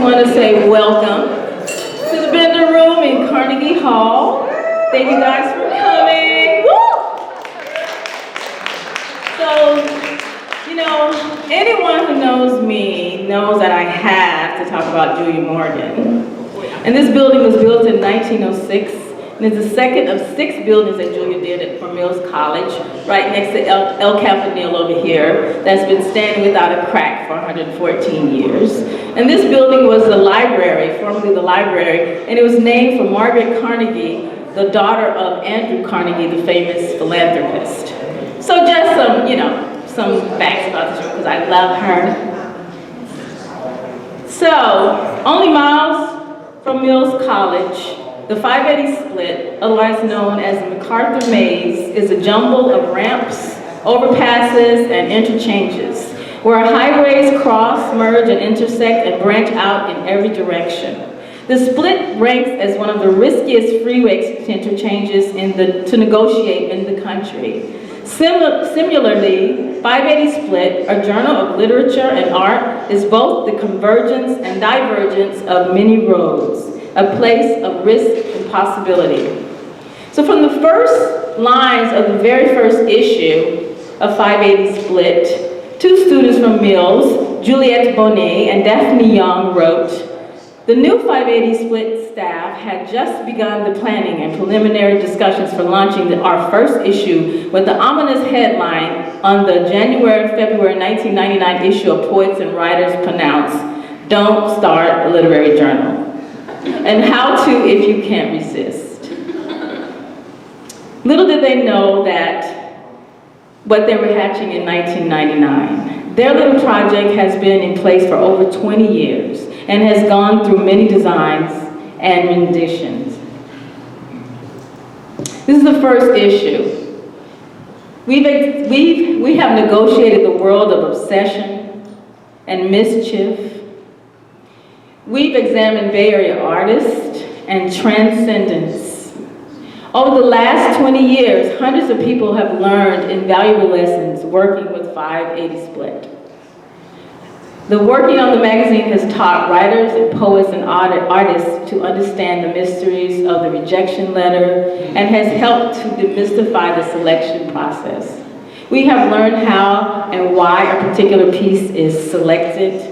want to say welcome to the Bender Room in Carnegie Hall. Thank you guys for coming. Woo! So, you know, anyone who knows me knows that I have to talk about Julia Morgan. And this building was built in 1906, and it's the second of 6 buildings that Julia did at Mills College, right next to El Campanile over here, that's been standing without a crack for 114 years. And this building was the library, formerly the library, and it was named for Margaret Carnegie, the daughter of Andrew Carnegie, the famous philanthropist. So just some, you know, some facts about this room, because I love her. So, only miles from Mills College, the 580 split, otherwise known as the MacArthur Maze, is a jumble of ramps, overpasses, and interchanges, where highways cross, merge, and intersect and branch out in every direction. The split ranks as one of the riskiest freeway interchanges to negotiate in the country. Similarly, 580 Split, a journal of literature and art, is both the convergence and divergence of many roads, a place of risk and possibility. So from the first lines of the very first issue of 580 Split, 2 students from Mills, Juliette Bonet and Daphne Young, wrote, "The new 580 Split staff had just begun the planning and preliminary discussions for launching our first issue with the ominous headline on the January and February 1999 issue of Poets and Writers pronounced, 'Don't start a literary journal,' and how to if you can't resist." Little did they know that what they were hatching in 1999. Their little project has been in place for over 20 years and has gone through many designs and renditions. This is the first issue. We have negotiated the world of obsession and mischief. We've examined Bay Area artists and transcendence. Over the last 20 years, hundreds of people have learned invaluable lessons working with 580 Split. The working on the magazine has taught writers and poets and artists to understand the mysteries of the rejection letter and has helped to demystify the selection process. We have learned how and why a particular piece is selected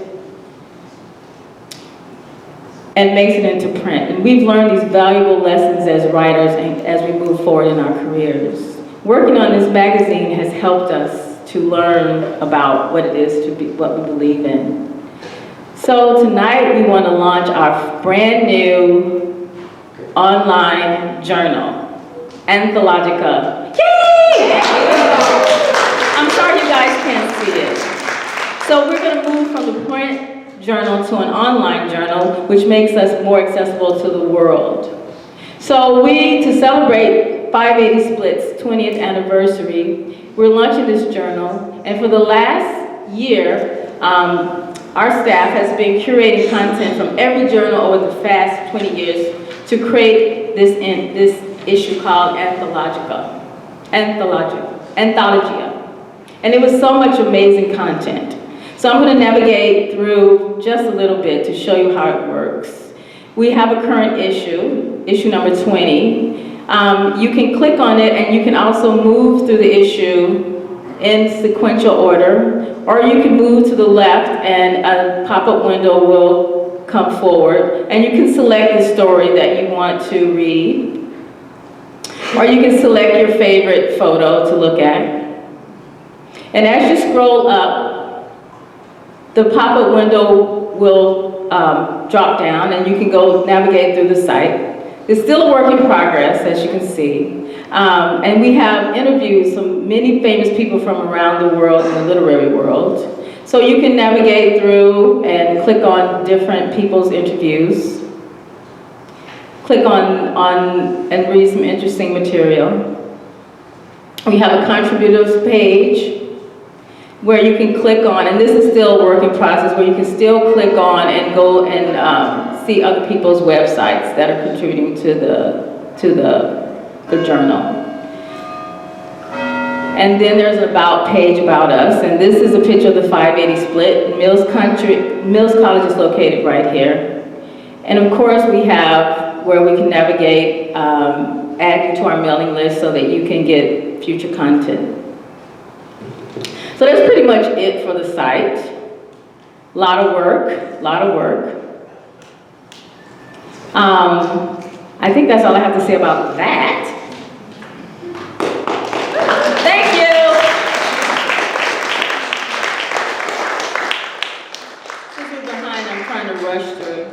and makes it into print. And we've learned these valuable lessons as writers and as we move forward in our careers. Working on this magazine has helped us to learn about what it is to be, what we believe in. So tonight we want to launch our brand new online journal, Anthologica. Yay! I'm sorry you guys can't see it. So we're going to move from the print journal to an online journal, which makes us more accessible to the world. So to celebrate 580 Split's 20th anniversary, we're launching this journal, and for the last year, our staff has been curating content from every journal over the past 20 years to create this issue called Anthologia. And it was so much amazing content. So I'm going to navigate through just a little bit to show you how it works. We have a current issue number 20. You can click on it and you can also move through the issue in sequential order, or you can move to the left and a pop-up window will come forward and you can select the story that you want to read, or you can select your favorite photo to look at. And as you scroll up, the pop-up window will drop down and you can go navigate through the site. It's still a work in progress, as you can see. And we have interviews from many famous people from around the world in the literary world. So you can navigate through and click on different people's interviews. Click on and read some interesting material. We have a contributors page where you can click on, and this is still a work in process, where you can still click on and go and see other people's websites that are contributing to the journal. And then there's an about page about us. And this is a picture of the 580 split. Mills College is located right here. And of course, we have where we can navigate, add you to our mailing list so that you can get future content. So that's pretty much it for the site. A lot of work, a lot of work. I think that's all I have to say about that. Thank you. Since we're behind, I'm trying to rush through.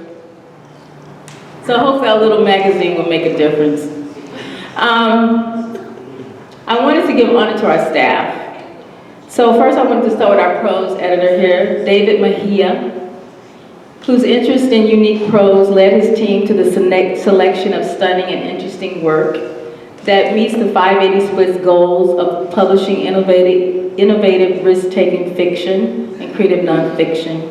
So hopefully our little magazine will make a difference. I wanted to give honor to our staff. So first I wanted to start with our prose editor here, David Mejia, whose interest in unique prose led his team to the selection of stunning and interesting work that meets the 580 Split's goals of publishing innovative risk-taking fiction and creative nonfiction.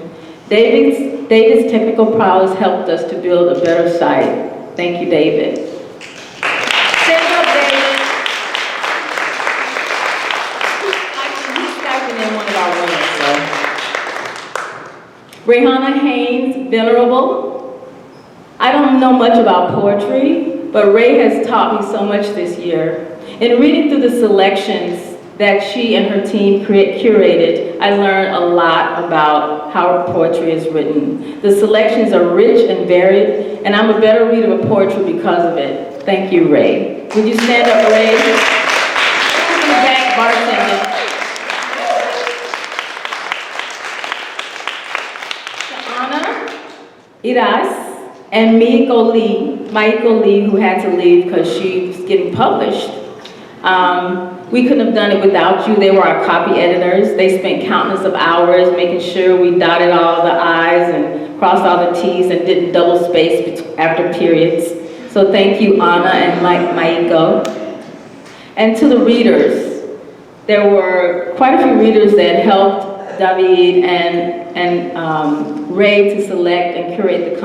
David's technical prowess helped us to build a better site. Thank you, David. Stand up, David. He's Skyping in one of our winners, so. Rayhana Haynes, Venerable. I don't know much about poetry, but Ray has taught me so much this year. In reading through the selections that she and her team curated, I learned a lot about how poetry is written. The selections are rich and varied, and I'm a better reader of poetry because of it. Thank you, Ray. Would you stand up, Ray? In the back, bartender. Iras and Maiko Lee, who had to leave because she was getting published. We couldn't have done it without you. They were our copy editors. They spent countless of hours making sure we dotted all the I's and crossed all the T's and didn't double space after periods. So thank you, Anna and Maiko. And to the readers, there were quite a few readers that helped David and Ray to select and curate the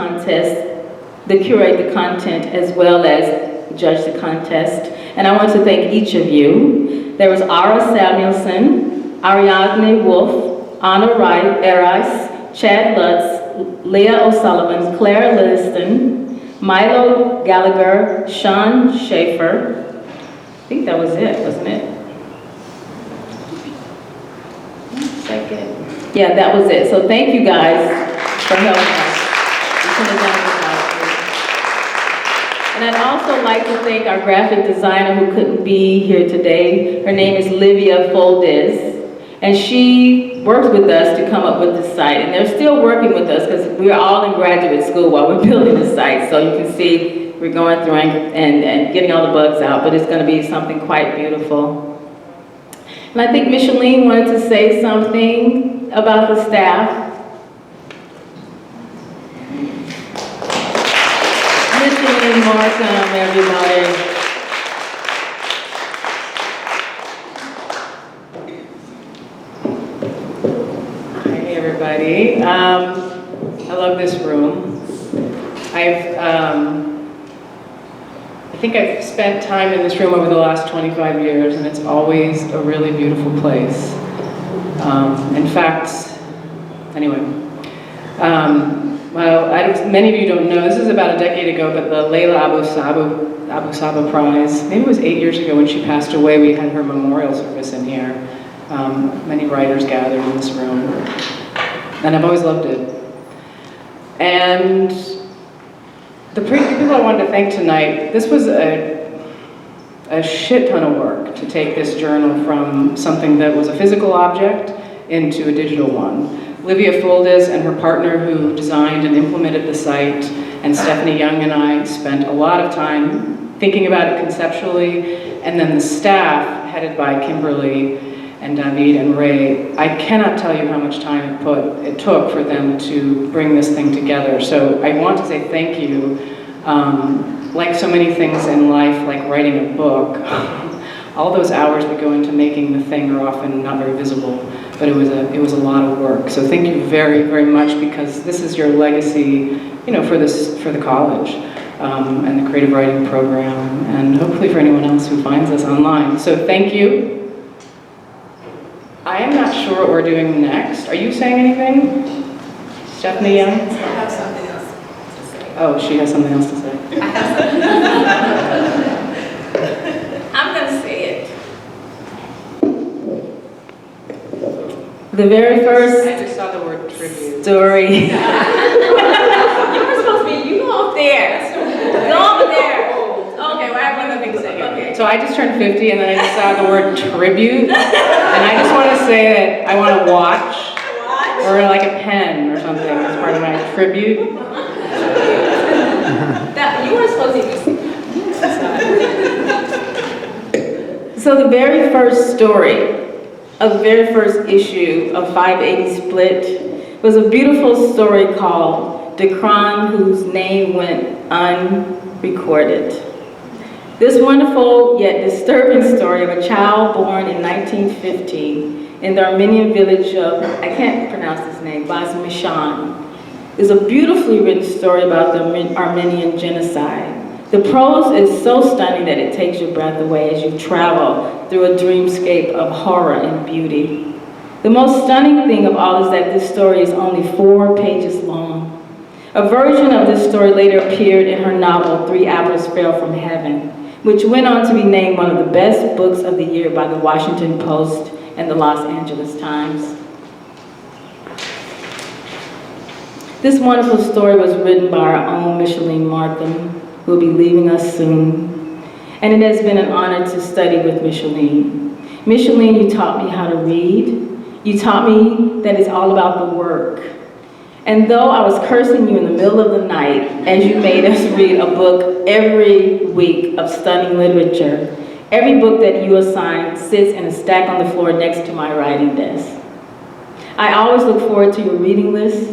content as well as judge the contest. And I want to thank each of you. There was Ara Samuelson, Ariadne Wolf, Anna Eris, Chad Lutz, Leah O'Sullivan, Claire Livingston, Milo Gallagher, Sean Schaefer. I think that was it, wasn't it? 1 second. Yeah, that was it. So thank you guys for helping us. We couldn't have done it without you. And I'd also like to thank our graphic designer who couldn't be here today. Her name is Livia Foldes, and she worked with us to come up with the site. And they're still working with us because we're all in graduate school while we're building the site. So you can see we're going through and getting all the bugs out, but it's going to be something quite beautiful. And I think Micheline wanted to say something about the staff. Micheline Markham, everybody. Hi, everybody. I love this room. I think I've spent time in this room over the last 25 years, and it's always a really beautiful place. In fact, anyway, well, many of you don't know, this is about a decade ago, but the Layla Abu Saba Prize, maybe it was 8 years ago when she passed away, we had her memorial service in here. Many writers gathered in this room, and I've always loved it. And the people I wanted to thank tonight, this was a shit ton of work to take this journal from something that was a physical object into a digital one. Livia Foldes and her partner who designed and implemented the site, and Stephanie Young and I spent a lot of time thinking about it conceptually, and then the staff, headed by Kimberly and David and Ray, I cannot tell you how much time it took for them to bring this thing together. So I want to say thank you. Like so many things in life, like writing a book, all those hours that go into making the thing are often not very visible, but it was a lot of work. So thank you very, very much, because this is your legacy, you know, for the college and the creative writing program, and hopefully for anyone else who finds us online. So thank you. I am not sure what we're doing next. Are you saying anything? Stephanie Young? I have something else to say. Oh, she has something else to say. I have something. I'm going to say it. The very first I just saw the word tribute. story. You were supposed to be, you go up there. Go over there. Okay, well, I have one other thing to say. Okay. So I just turned 50 and then I just saw the word tribute. And I just want to say that I want a watch or like a pen or something as part of my tribute. You weren't supposed to be. So the very first story of the very first issue of 580 Split was a beautiful story called The Crime Whose Name Went Unrecorded. This wonderful yet disturbing story of a child born in 1950 in the Armenian village of, I can't pronounce his name, Bazmishan, is a beautifully written story about the Armenian genocide. The prose is so stunning that it takes your breath away as you travel through a dreamscape of horror and beauty. The most stunning thing of all is that this story is only 4 pages long. A version of this story later appeared in her novel, 3 Apples Fell from Heaven, which went on to be named one of the best books of the year by the Washington Post and the Los Angeles Times. This wonderful story was written by our own Micheline Markham, who will be leaving us soon. And it has been an honor to study with Micheline. Micheline, you taught me how to read. You taught me that it's all about the work. And though I was cursing you in the middle of the night as you made us read a book every week of stunning literature, every book that you assigned sits in a stack on the floor next to my writing desk. I always look forward to your reading list,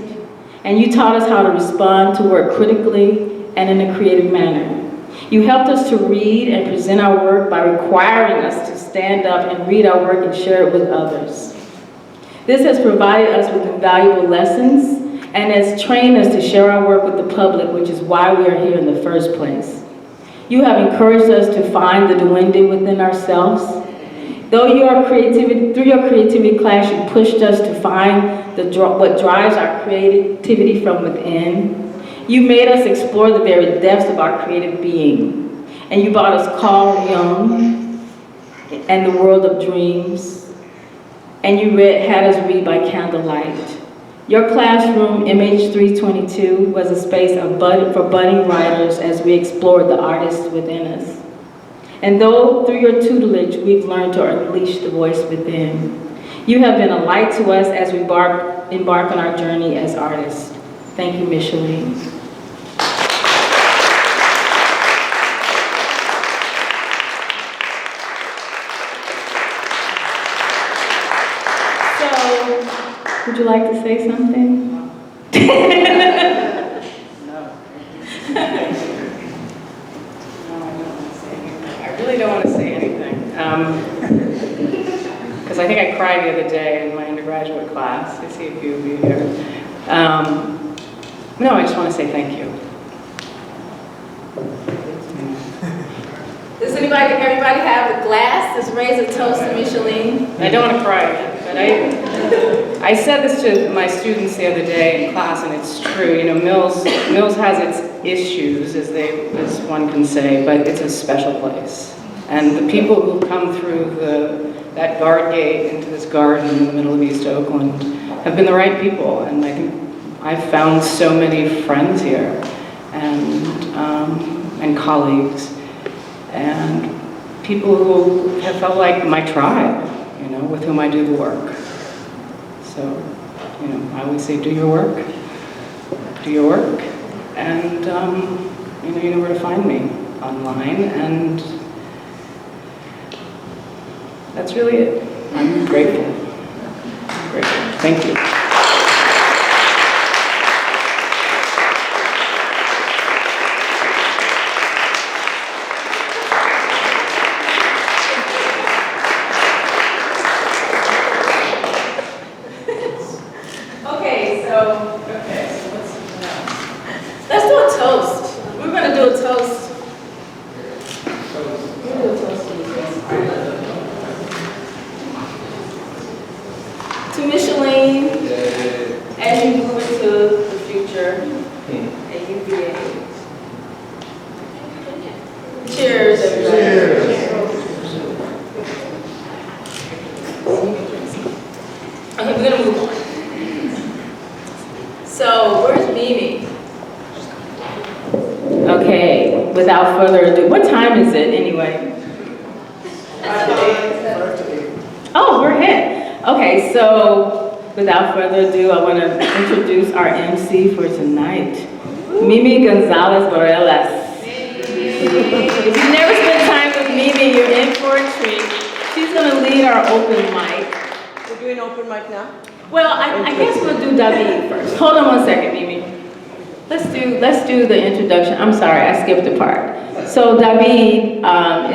and you taught us how to respond to work critically and in a creative manner. You helped us to read and present our work by requiring us to stand up and read our work and share it with others. This has provided us with invaluable lessons and has trained us to share our work with the public, which is why we are here in the first place. You have encouraged us to find the duende within ourselves. Through your creativity class, you pushed us to find what drives our creativity from within. You made us explore the very depths of our creative being. And you brought us Carl Jung and the World of Dreams. And you had us read by candlelight. Your classroom, MH322, was a space for budding writers as we explored the artists within us. And though through your tutelage, we've learned to unleash the voice within, you have been a light to us as we embark on our journey as artists. Thank you, Micheline. So, would you like to say something? No. I really don't want to say anything. Because I think I cried the other day in my undergraduate class. I see a few of you here. No, I just want to say thank you. Does everybody have a glass? Let's raise a toast to Micheline. I don't want to cry again, but I said this to my students the other day in class, and it's true. You know, Mills has its issues, as one can say, but it's a special place. And the people who come through that guard gate into this garden in the middle of East Oakland have been the right people, and I think I've found so many friends here, and colleagues, and people who have felt like my tribe, you know, with whom I do the work. So, you know, I always say, do your work, and you know where to find me online, and that's really it. I'm grateful. Thank you. Let's do a toast. We're going to do a toast. is it anyway? Oh, we're ahead. Okay, so without further ado, I want to introduce our MC for tonight, Mimi Gonzalez Morelas. If you've never spent time with Mimi, you're in for a treat. She's going to lead our open mic. We're doing open mic now? Well, I guess we'll do David first. Hold on one second, Mimi. Let's do the introduction. I'm sorry, I skipped a part. So David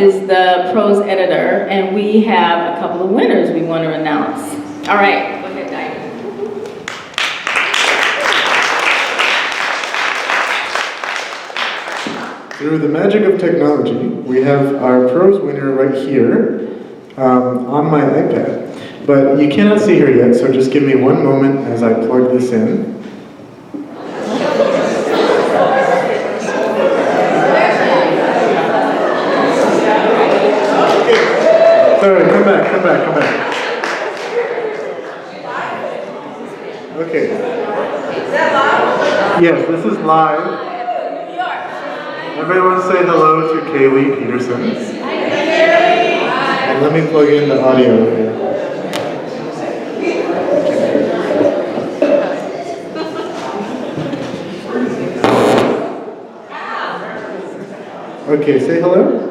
is the prose editor, and we have a couple of winners we want to announce. All right, go ahead, David. Through the magic of technology, we have our prose winner right here on my iPad. But you cannot see her yet, so just give me one moment as I plug this in. Sorry, come back. Okay. Is that live? Yes, this is live. Everyone say hello to Kaylee Peterson. And let me plug in the audio here. Okay, say hello.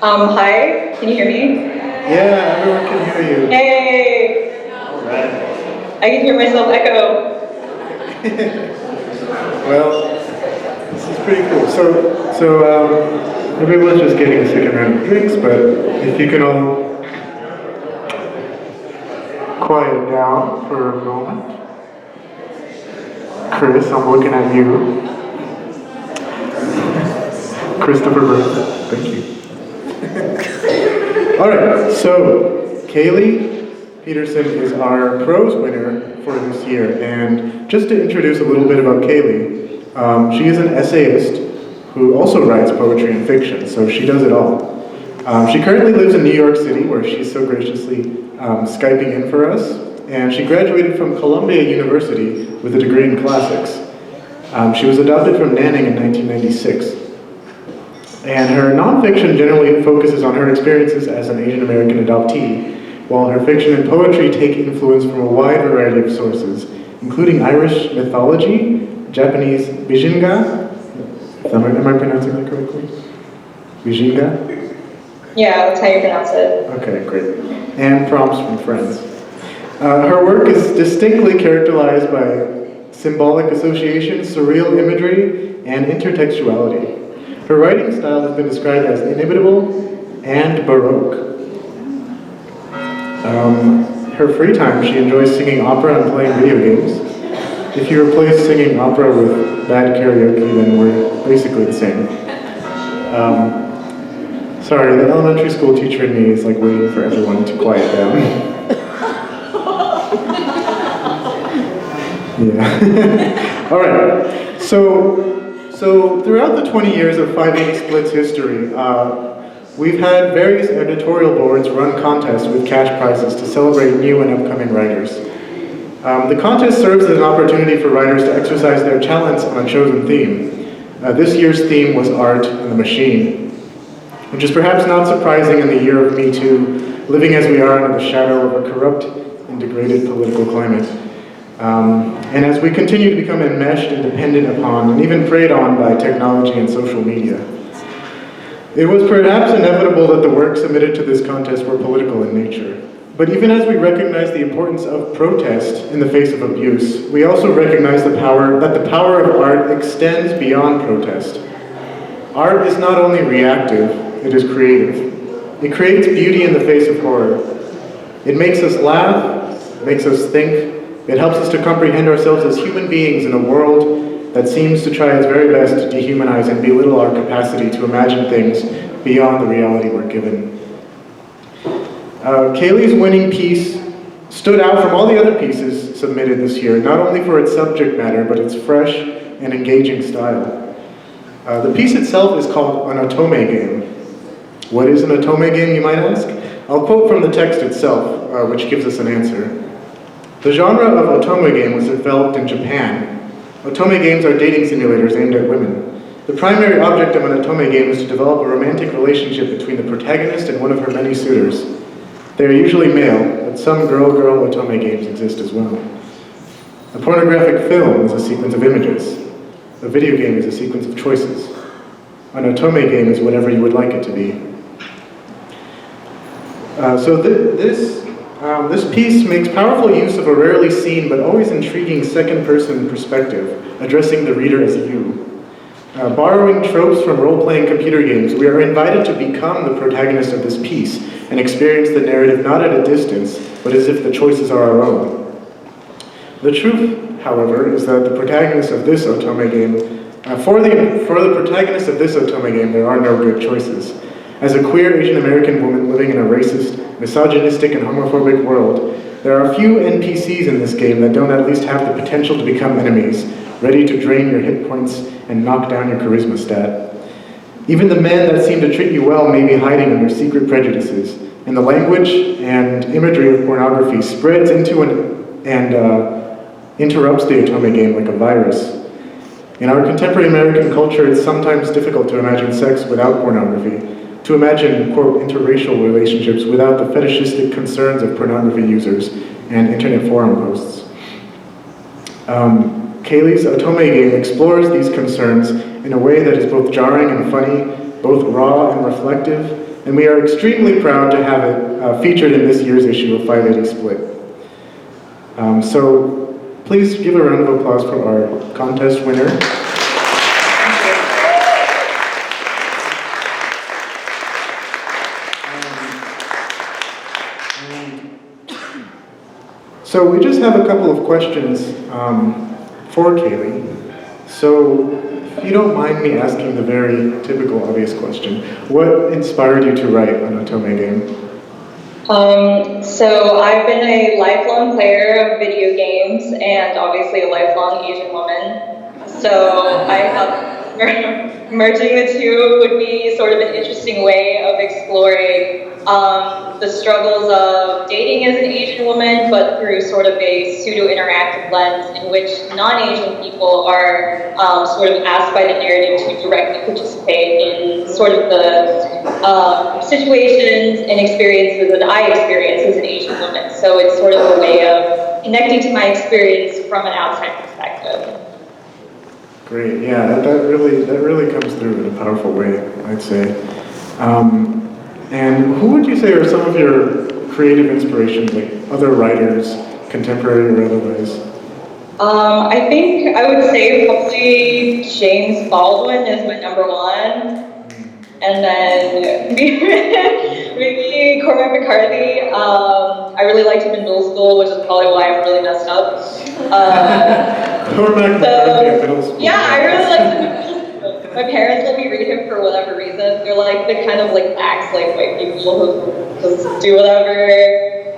Hi, can you hear me? Yeah, everyone can hear you. Hey! Alright. I can hear myself echo. Well, this is pretty cool. So everyone's just getting a second round of drinks, but if you can all quiet down for a moment. Chris, I'm looking at you. Christopher Burns, thank you. All right, so Kaylee Peterson is our prose winner for this year, and just to introduce a little bit about Kaylee, she is an essayist who also writes poetry and fiction, so she does it all. She currently lives in New York City, where she's so graciously Skyping in for us, and she graduated from Columbia University with a degree in classics. She was adopted from Nanning in 1996. And her nonfiction generally focuses on her experiences as an Asian American adoptee, while her fiction and poetry take influence from a wide variety of sources, including Irish mythology, Japanese bijinga, am I pronouncing that correctly? Bijinga? Yeah, that's how you pronounce it. Okay, great. And prompts from friends. Her work is distinctly characterized by symbolic association, surreal imagery, and intertextuality. Her writing style has been described as inimitable and baroque. Her free time, she enjoys singing opera and playing video games. If you replace singing opera with bad karaoke, then we're basically the same. Sorry, the elementary school teacher in me is like waiting for everyone to quiet down. Yeah. All right. So throughout the 20 years of 5/8 Split's history, we've had various editorial boards run contests with cash prizes to celebrate new and upcoming writers. The contest serves as an opportunity for writers to exercise their talents on a chosen theme. This year's theme was art and the machine, which is perhaps not surprising in the year of Me Too, living as we are under the shadow of a corrupt and degraded political climate. And as we continue to become enmeshed and dependent upon, and even preyed on by technology and social media. It was perhaps inevitable that the works submitted to this contest were political in nature. But even as we recognize the importance of protest in the face of abuse, we also recognize that the power of art extends beyond protest. Art is not only reactive, it is creative. It creates beauty in the face of horror. It makes us laugh, makes us think. It helps us to comprehend ourselves as human beings in a world that seems to try its very best to dehumanize and belittle our capacity to imagine things beyond the reality we're given. Kaylee's winning piece stood out from all the other pieces submitted this year, not only for its subject matter, but its fresh and engaging style. The piece itself is called an otome game. What is an otome game, you might ask? I'll quote from the text itself, which gives us an answer. The genre of otome game was developed in Japan. Otome games are dating simulators aimed at women. The primary object of an otome game is to develop a romantic relationship between the protagonist and one of her many suitors. They are usually male, but some girl-girl otome games exist as well. A pornographic film is a sequence of images. A video game is a sequence of choices. An otome game is whatever you would like it to be. This piece makes powerful use of a rarely seen but always intriguing second-person perspective, addressing the reader as you. Borrowing tropes from role-playing computer games, we are invited to become the protagonist of this piece and experience the narrative not at a distance, but as if the choices are our own. The truth, however, is that the protagonist of this otome game, for the protagonist of this otome game, there are no good choices. As a queer Asian American woman living in a racist, misogynistic, and homophobic world, there are few NPCs in this game that don't at least have the potential to become enemies, ready to drain your hit points and knock down your charisma stat. Even the men that seem to treat you well may be hiding under secret prejudices, and the language and imagery of pornography spreads into and interrupts the otome game like a virus. In our contemporary American culture, it's sometimes difficult to imagine sex without pornography, to imagine, quote, interracial relationships without the fetishistic concerns of pornography users and internet forum posts. Kaylee's otome game explores these concerns in a way that is both jarring and funny, both raw and reflective, and we are extremely proud to have it featured in this year's issue of 580 Split. So please give a round of applause for our contest winner. So we just have a couple of questions for Kaylee. So if you don't mind me asking the very typical obvious question, what inspired you to write an otome game? So I've been a lifelong player of video games and obviously a lifelong Asian woman. So I thought merging the two would be sort of an interesting way of exploring the struggles of dating as an Asian woman, but through sort of a pseudo-interactive lens in which non-Asian people are sort of asked by the narrative to directly participate in sort of the situations and experiences that I experience as an Asian woman. So it's sort of a way of connecting to my experience from an outside perspective. Great, yeah, that really comes through in a powerful way, I'd say. And who would you say are some of your creative inspirations, like other writers, contemporary or otherwise? I think I would say probably James Baldwin is my number one. And then maybe Cormac McCarthy. I really liked him in middle school, which is probably why I'm really messed up. Cormac McCarthy in middle school. Yeah, I really liked him in middle school. My parents let me read him for whatever reason. They're like the kind of like acts like white people who just do whatever.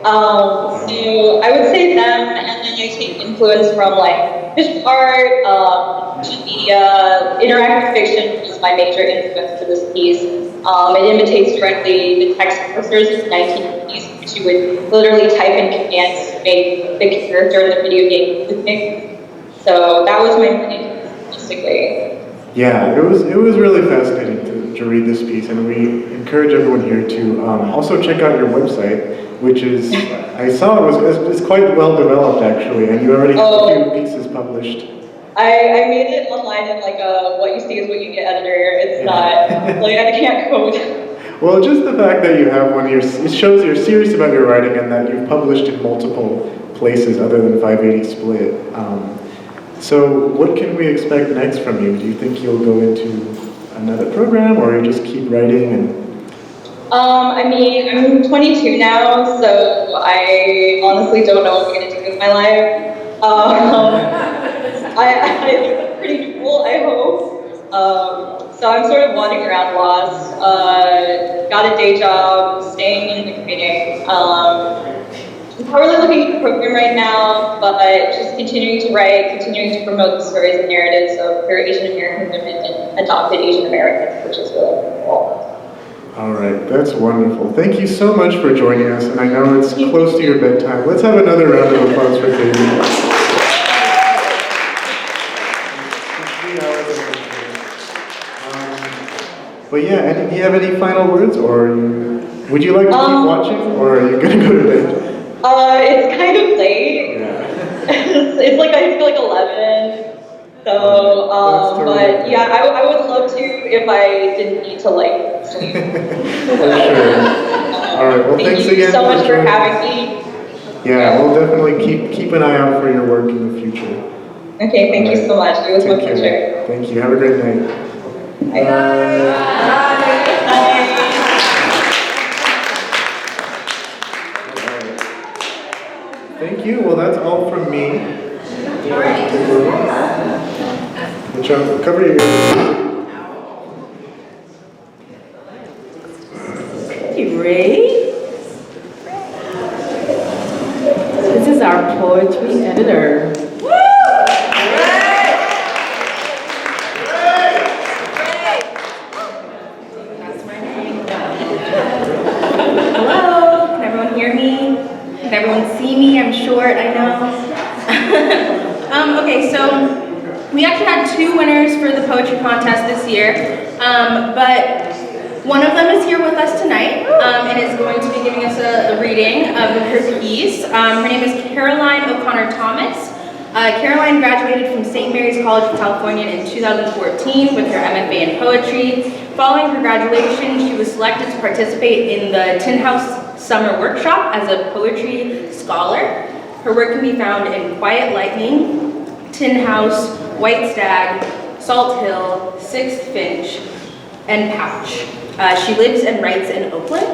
So I would say them, and then I take influence from like visual art, social media, interactive fiction is my major influence for this piece. It imitates directly the text cursors in the 1950s, which you would literally type in commands to make the character in the video game moving. So that was my main influence, basically. Yeah, it was really fascinating to read this piece, and we encourage everyone here to also check out your website, which is, I saw it's quite well developed actually, and you already have a few pieces published. I made it online in like a what you see is what you get editor. It's not, like I can't code. Well, just the fact that you have it shows you're serious about your writing and that you've published in multiple places other than 580 Split. So what can we expect next from you? Do you think you'll go into another program, or you just keep writing and... I mean, I'm 22 now, so I honestly don't know what I'm going to do with my life. I look pretty cool, I hope. So I'm sort of wandering around lost. Got a day job, staying in the community. I'm not really looking at the program right now, but just continuing to write, continuing to promote the stories and narratives of queer Asian American women and adopted Asian Americans, which is really cool. All right, that's wonderful. Thank you so much for joining us, and I know it's close to your bedtime. Let's have another round of applause for Katie. But yeah, do you have any final words, or would you like to keep watching, or are you gonna go to bed? It's kind of late. Yeah. It's like, I feel like 11. So, but yeah, I would love to if I didn't need to like sleep. For sure. All right. Well, thanks Thank you again so much for joining having us. me. Yeah, we'll definitely keep an eye out for your work in the future. Okay, thank you so much. It was my Take care. pleasure. Thank you. Have a great night. Bye. Thank you. Well, that's all from me. All right. Cover your ears. You ready? This is our poetry editor. Hello, can everyone hear me? Can everyone see me? I'm short, I know. Okay, so we actually had 2 winners for the poetry contest this year, but one of them is here with us tonight and is going to be giving us a reading of her piece. Her name is Caroline O'Connor Thomas. Caroline graduated from St. Mary's College of California in 2014 with her MFA in poetry. Following her graduation, she was selected to participate in the Tin House Summer Workshop as a poetry scholar. Her work can be found in Quiet Lightning, Tin House, White Stag, Salt Hill, Sixth Finch, and Pouch. She lives and writes in Oakland.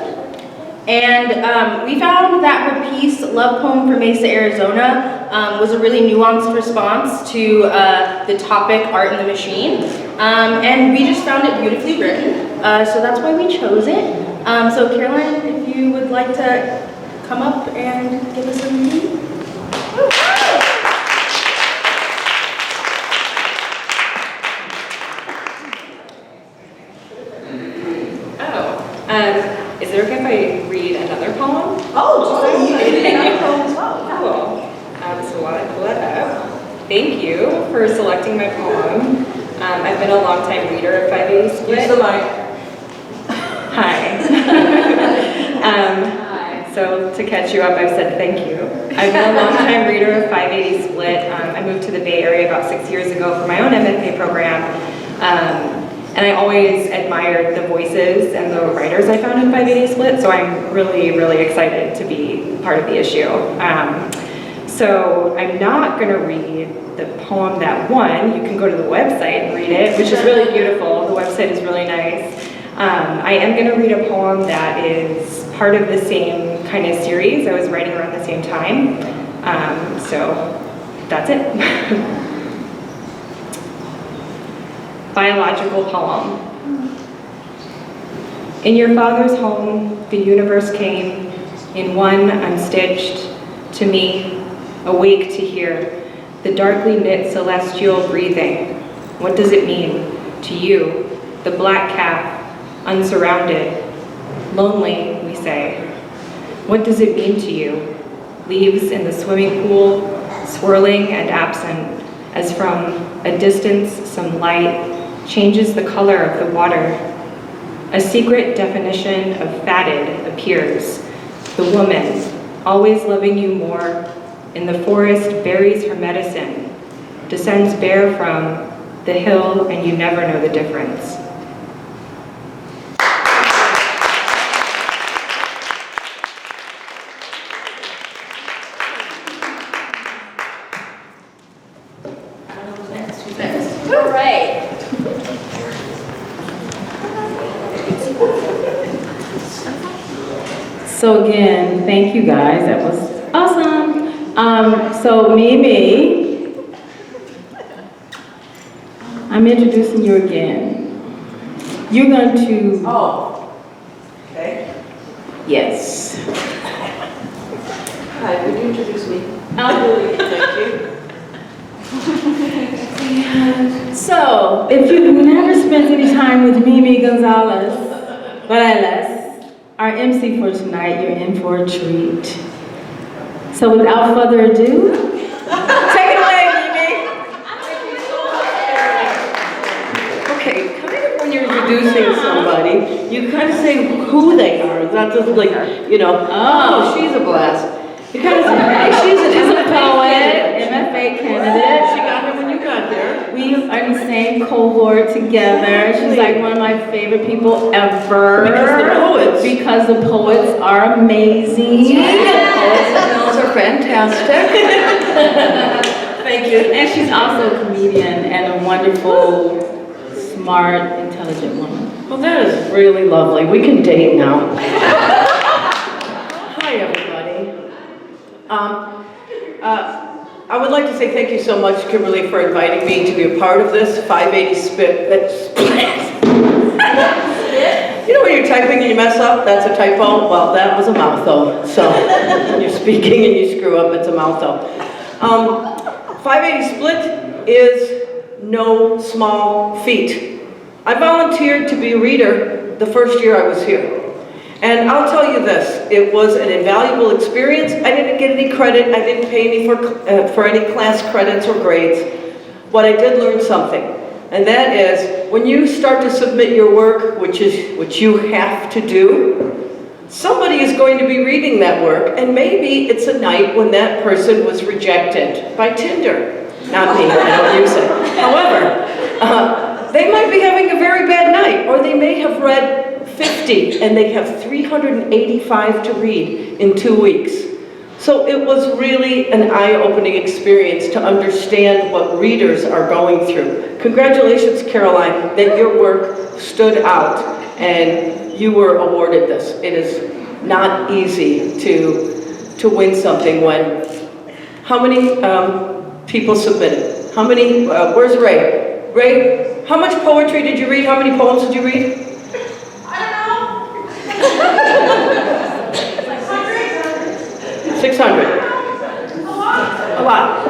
And we found that her piece, Love Poem for Mesa, Arizona, was a really nuanced response to the topic Art in the Machine. And we just found it beautifully written, so that's why we chose it. So Caroline, if you would like to come up and give us a reading. Is it okay if I read another poem? Oh, you can read another poem as well. Cool. So while I pull it up, thank you for selecting my poem. I've been a long-time reader of 580 Split. Use the mic. Hi. So to catch you up, I've said thank you. I've been a long-time reader of 580 Split. I moved to the Bay Area about 6 years ago for my own MFA program. And I always admired the voices and the writers I found in 580 Split, so I'm really, really excited to be part of the issue. So I'm not going to read the poem that won. You can go to the website and read it, which is really beautiful. The website is really nice. I am going to read a poem that is part of the same kind of series I was writing around the same time. So that's it. Biological poem. In your father's home, the universe came, in one unstitched, to me, awake to hear, the darkly knit celestial breathing. What does it mean to you, the black calf, unsurrounded, lonely, we say? What does it mean to you? Leaves in the swimming pool, swirling and absent, as from a distance some light changes the color of the water. A secret definition of fatted appears. The woman, always loving you more, in the forest buries her medicine, descends bare from the hill, and you never know the difference. Who's next? All right. So again, thank you guys, that was awesome. So Mimi, I'm introducing you again. You're going to... Oh, okay. Yes. Hi, would you introduce me? Absolutely. Thank you. So, if you've never spent any time with Mimi Gonzalez, our MC for tonight, you're in for a treat. So without further ado, take it away, Mimi. Okay, kind of when you're introducing somebody, anybody. You kind of say who they are. It's not just like, you know, oh, she's a blast. You kind of say, hey, she's She's a poet, MFA MFA candidate. She got here when you got here. We are in the same cohort together. She's like one of my favorite people ever. Because the poets. Because the poets are amazing. Those are fantastic. Thank you. And she's also a comedian and a wonderful, smart, intelligent woman. Well, that is really lovely. We can date now. Hi, everybody. I would like to say thank you so much, Kimberly, for inviting me to be a part of this 580 split. You know when you're typing and you mess up? That's a typo? Well, that was a mouth-o. So when you're speaking and you screw up, it's a mouth-o. 580 split is no small feat. I volunteered to be a reader the first year I was here. And I'll tell you this, it was an invaluable experience. I didn't get any credit, I didn't pay any for any class credits or grades, but I did learn something. And that is, when you start to submit your work, which you have to do, somebody is going to be reading that work, and maybe it's a night when that person was rejected by Tinder. Not me, I don't use it. However, they might be having a very bad night, or they may have read 50 and they have 385 to read in 2 weeks. So it was really an eye-opening experience to understand what readers are going through. Congratulations, Caroline, that your work stood out and you were awarded this. It is not easy to win something when, how many people submitted? How many, where's Ray? Ray, how much poetry did you read? How many poems did you read? 600. A lot.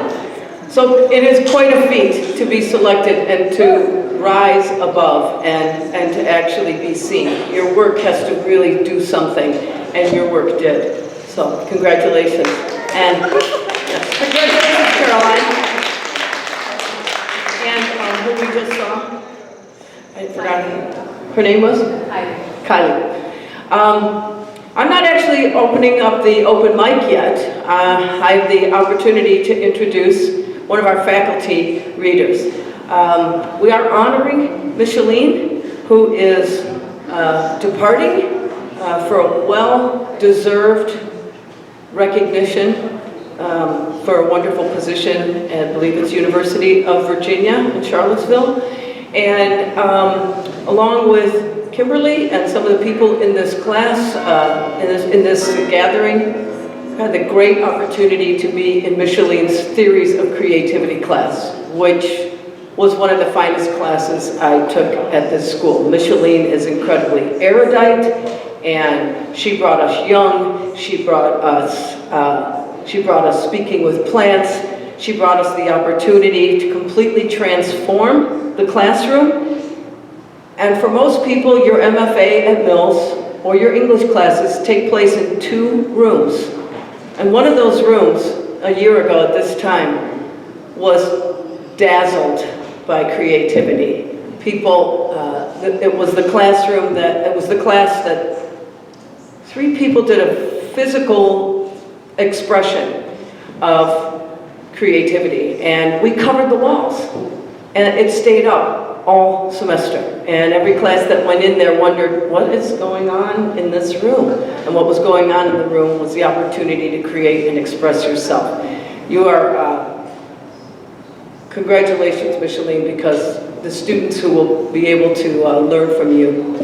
So it is quite a feat to be selected and to rise above and to actually be seen. Your work has to really do something, and your work did. So congratulations. And congratulations, Caroline. And who we just saw, I forgot her name was? Kylie. I'm not actually opening up the open mic yet. I have the opportunity to introduce one of our faculty readers. We are honoring Micheline, who is departing for a well-deserved recognition for a wonderful position at, I believe it's University of Virginia in Charlottesville. And along with Kimberly and some of the people in this class, in this gathering, had the great opportunity to be in Micheline's Theories of Creativity class, which was one of the finest classes I took at this school. Micheline is incredibly erudite, and she brought us young, she brought us speaking with plants, she brought us the opportunity to completely transform the classroom. And for most people, your MFA at Mills or your English classes take place in 2 rooms. And one of those rooms, a year ago at this time, was dazzled by creativity. People, it was the class that 3 people did a physical expression of creativity. And we covered the walls. And it stayed up all semester. And every class that went in there wondered, what is going on in this room? And what was going on in the room was the opportunity to create and express yourself. You are, congratulations, Micheline, because the students who will be able to learn from you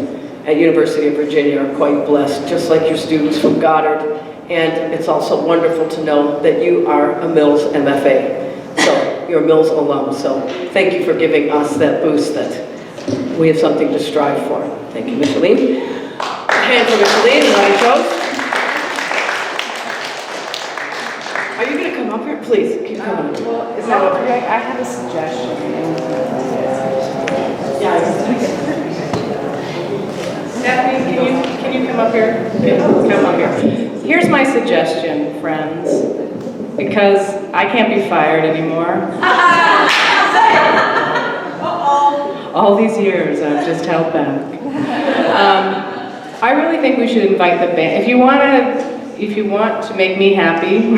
at University of Virginia are quite blessed, just like your students from Goddard. And it's also wonderful to know that you are a Mills MFA. So you're a Mills alum, so thank you for giving us that boost that we have something to strive for. Thank you, Micheline. A hand for Micheline, another toast. Are you going to come up here? Please, keep coming. Well, is that okay? I have a suggestion. Stephanie, can you come up here? Come up here. Here's my suggestion, friends. Because I can't be fired anymore. All these years I've just held back. I really think we should invite the band. If you want to make me happy,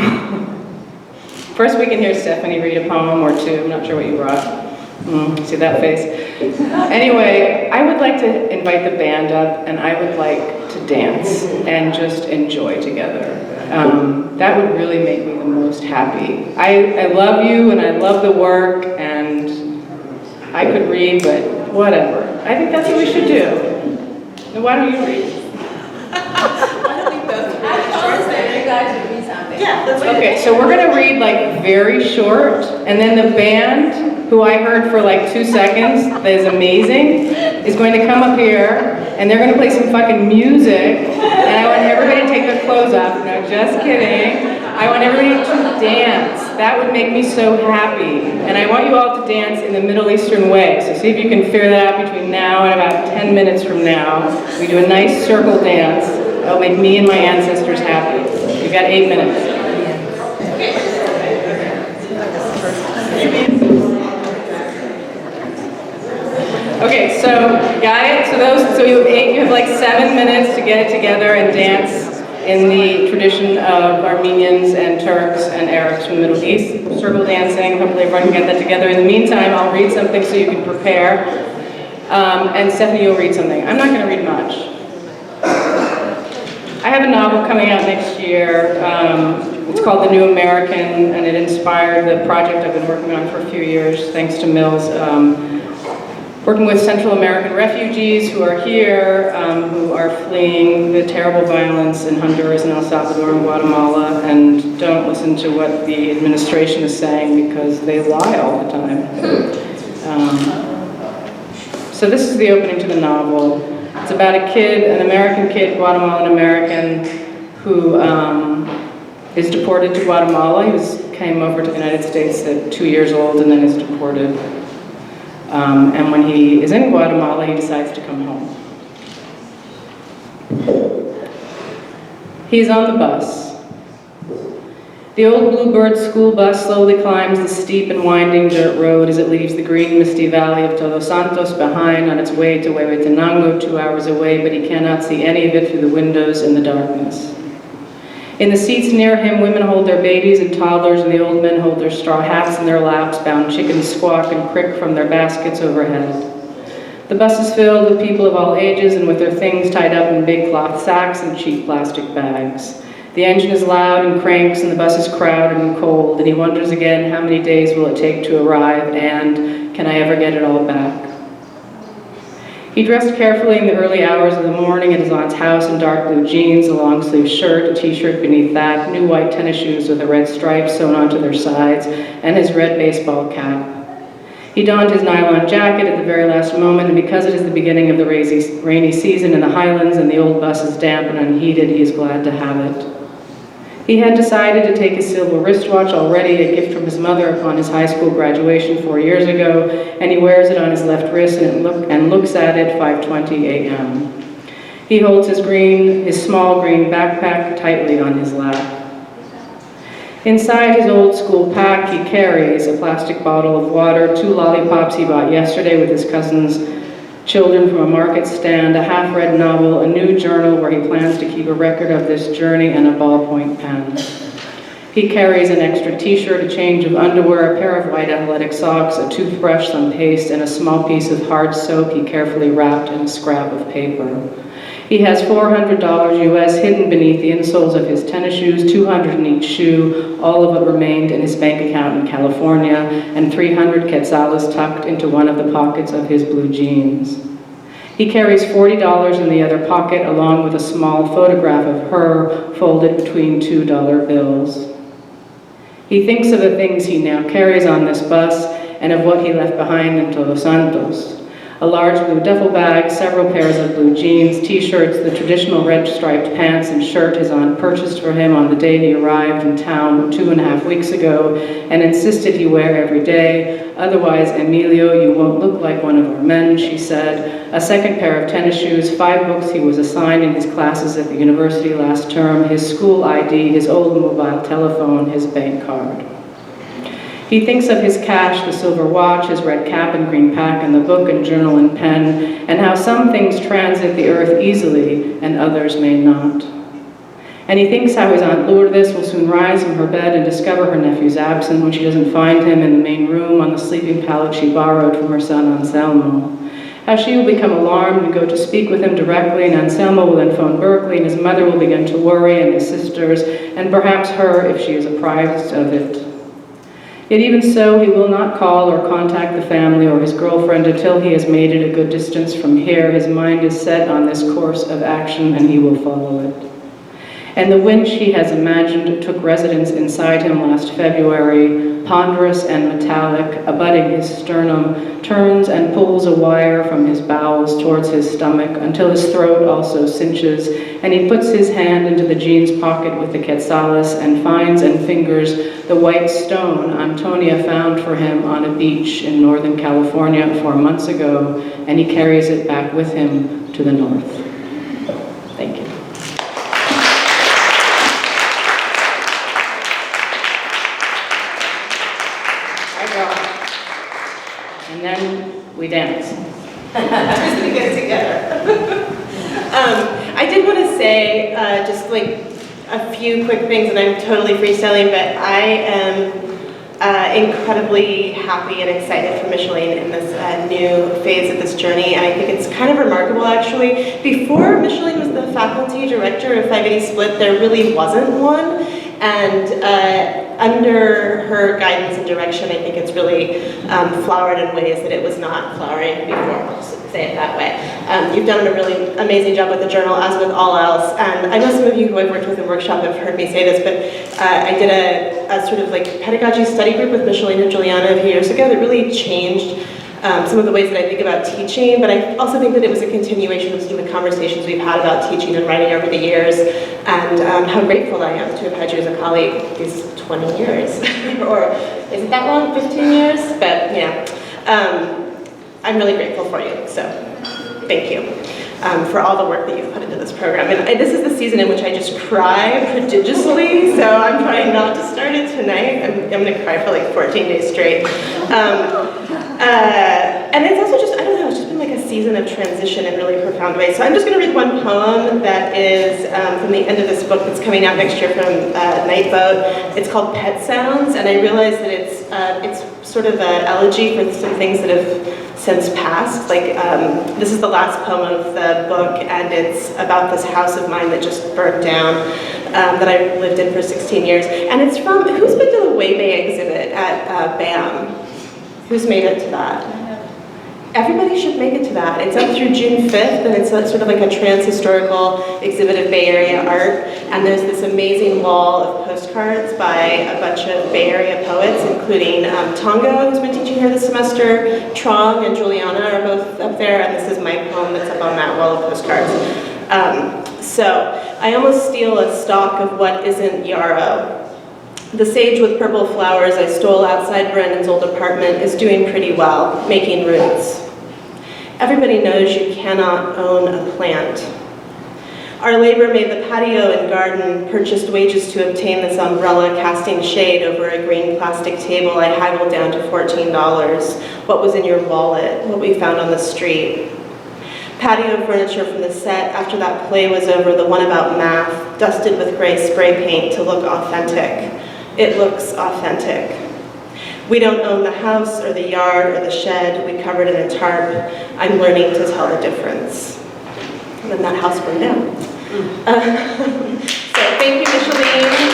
first we can hear Stephanie read a poem or two. I'm not sure what you brought. See that face? Anyway, I would like to invite the band up, and I would like to dance and just enjoy together. That would really make me the most happy. I love you, and I love the work, and I could read, but whatever. I think that's what we should do. Now, why don't you read? Why don't we both read? You guys would read something. Yeah, that's what. Okay, so we're gonna read like very short, and then the band, who I heard for like 2 seconds, that is amazing, is going to come up here, and they're gonna play some fucking music, and I want everybody to take their clothes off. No, just kidding. I want everybody to dance. That would make me so happy. And I want you all to dance in the Middle Eastern way. So see if you can figure that out between now and about 10 minutes from now. We do a nice circle dance. That'll make me and my ancestors happy. You've got 8 minutes. Okay, so got it? So you have like 7 minutes to get it together and dance in the tradition of Armenians and Turks and Arabs from the Middle East. Circle dancing, hopefully everyone can get that together. In the meantime, I'll read something so you can prepare. And Stephanie, you'll read something. I'm not gonna read much. I have a novel coming out next year. It's called The New American, and it inspired the project I've been working on for a few years, thanks to Mills. Working with Central American refugees who are here, who are fleeing the terrible violence in Honduras and El Salvador and Guatemala, and don't listen to what the administration is saying because they lie all the time. So this is the opening to the novel. It's about a kid, an American kid, Guatemalan American, who is deported to Guatemala. He came over to the United States at 2 years old and then is deported. And when he is in Guatemala, he decides to come home. He's on the bus. The old Bluebird school bus slowly climbs the steep and winding dirt road as it leaves the green, misty valley of Todos Santos behind on its way to Huehuetenango, 2 hours away, but he cannot see any of it through the windows in the darkness. In the seats near him, women hold their babies and toddlers, and the old men hold their straw hats in their laps, bound chickens squawk and crick from their baskets overhead. The bus is filled with people of all ages and with their things tied up in big cloth sacks and cheap plastic bags. The engine is loud and cranks, and the bus is crowded and cold, and he wonders again how many days will it take to arrive, and can I ever get it all back? He dressed carefully in the early hours of the morning at his aunt's house in dark blue jeans, a long-sleeve shirt, a t-shirt beneath that, new white tennis shoes with a red stripe sewn onto their sides, and his red baseball cap. He donned his nylon jacket at the very last moment, and because it is the beginning of the rainy season in the highlands and the old bus is damp and unheated, he is glad to have it. He had decided to take his silver wristwatch already, a gift from his mother upon his high school graduation 4 years ago, and he wears it on his left wrist and looks at it 5:20 a.m. He holds his small green backpack tightly on his lap. Inside his old school pack, he carries a plastic bottle of water, 2 lollipops he bought yesterday with his cousin's children from a market stand, a half-read novel, a new journal where he plans to keep a record of this journey, and a ballpoint pen. He carries an extra t-shirt, a change of underwear, a pair of white athletic socks, a toothbrush, some paste, and a small piece of hard soap he carefully wrapped in a scrap of paper. He has $400 US hidden beneath the insoles of his tennis shoes, $200 in each shoe. All of it remained in his bank account in California, and 300 quetzales tucked into one of the pockets of his blue jeans. He carries $40 in the other pocket, along with a small photograph of her folded between $2 bills. He thinks of the things he now carries on this bus and of what he left behind in Todos Santos. A large blue duffel bag, several pairs of blue jeans, t-shirts, the traditional red striped pants and shirt his aunt purchased for him on the day he arrived in town 2.5 weeks ago and insisted he wear every day. Otherwise, Emilio, you won't look like one of our men, she said. A second pair of tennis shoes, 5 books he was assigned in his classes at the university last term, his school ID, his old mobile telephone, his bank card. He thinks of his cash, the silver watch, his red cap and green pack, and the book and journal and pen, and how some things transit the earth easily and others may not. And he thinks how his Aunt Lourdes will soon rise from her bed and discover her nephew's absent when she doesn't find him in the main room on the sleeping pallet she borrowed from her son Anselmo. How she will become alarmed and go to speak with him directly, and Anselmo will then phone Berkeley, and his mother will begin to worry, and his sisters, and perhaps her if she is apprised of it. Yet even so, he will not call or contact the family or his girlfriend until he has made it a good distance from here. His mind is set on this course of action, and he will follow it. And the winch he has imagined took residence inside him last February, ponderous and metallic, abutting his sternum, turns and pulls a wire from his bowels towards his stomach until his throat also cinches, and he puts his hand into the jeans pocket with the quetzales and finds and fingers the white stone Antonia found for him on a beach in Northern California 4 months ago, and he carries it back with him to the north. Thank you. And then we dance. Just to get together. I did want to say just like a few quick things, and I'm totally freestyling, but I am incredibly happy and excited for Micheline in this new phase of this journey, and I think it's kind of remarkable actually. Before Micheline was the faculty director of 580 Split, there really wasn't one, and under her guidance and direction, I think it's really flowered in ways that it was not flowering before, I'll just say it that way. You've done a really amazing job with the journal, as with all else, and I know some of you who I've worked with in workshop have heard me say this, but I did a sort of like pedagogy study group with Micheline and Juliana a few years ago that really changed some of the ways that I think about teaching, but I also think that it was a continuation of some of the conversations we've had about teaching and writing over the years, and how grateful I am to have had you as a colleague these 20 years, or is it that long, 15 years? But yeah, I'm really grateful for you, so thank you for all the work that you've put into this program. And this is the season in which I just cry prodigiously, so I'm trying not to start it tonight. I'm gonna cry for like 14 days straight. And it's also just, I don't know, it's just been like a season of transition in really profound ways. So I'm just going to read one poem that is from the end of this book that's coming out next year from Nightboat. It's called Pet Sounds, and I realize that it's sort of an elegy for some things that have since passed. Like, this is the last poem of the book, and it's about this house of mine that just burnt down, that I lived in for 16 years. And it's from, who's been to the Way Bay exhibit at BAM? Who's made it to that? Everybody should make it to that. It's up through June 5th, and it's sort of like a trans-historical exhibit of Bay Area art. And there's this amazing wall of postcards by a bunch of Bay Area poets, including Tongo, who's been teaching here this semester, Trong and Juliana are both up there, and this is my poem that's up on that wall of postcards. So I almost steal a stalk of what isn't yarrow. The sage with purple flowers I stole outside Brandon's old apartment is doing pretty well, making roots. Everybody knows you cannot own a plant. Our labor made the patio and garden, purchased wages to obtain this umbrella casting shade over a green plastic table I haggled down to $14. What was in your wallet? What we found on the street. Patio furniture from the set after that play was over, the one about math, dusted with gray spray paint to look authentic. It looks authentic. We don't own the house or the yard or the shed we covered in a tarp. I'm learning to tell the difference. And then that house burned down. So thank you, Micheline.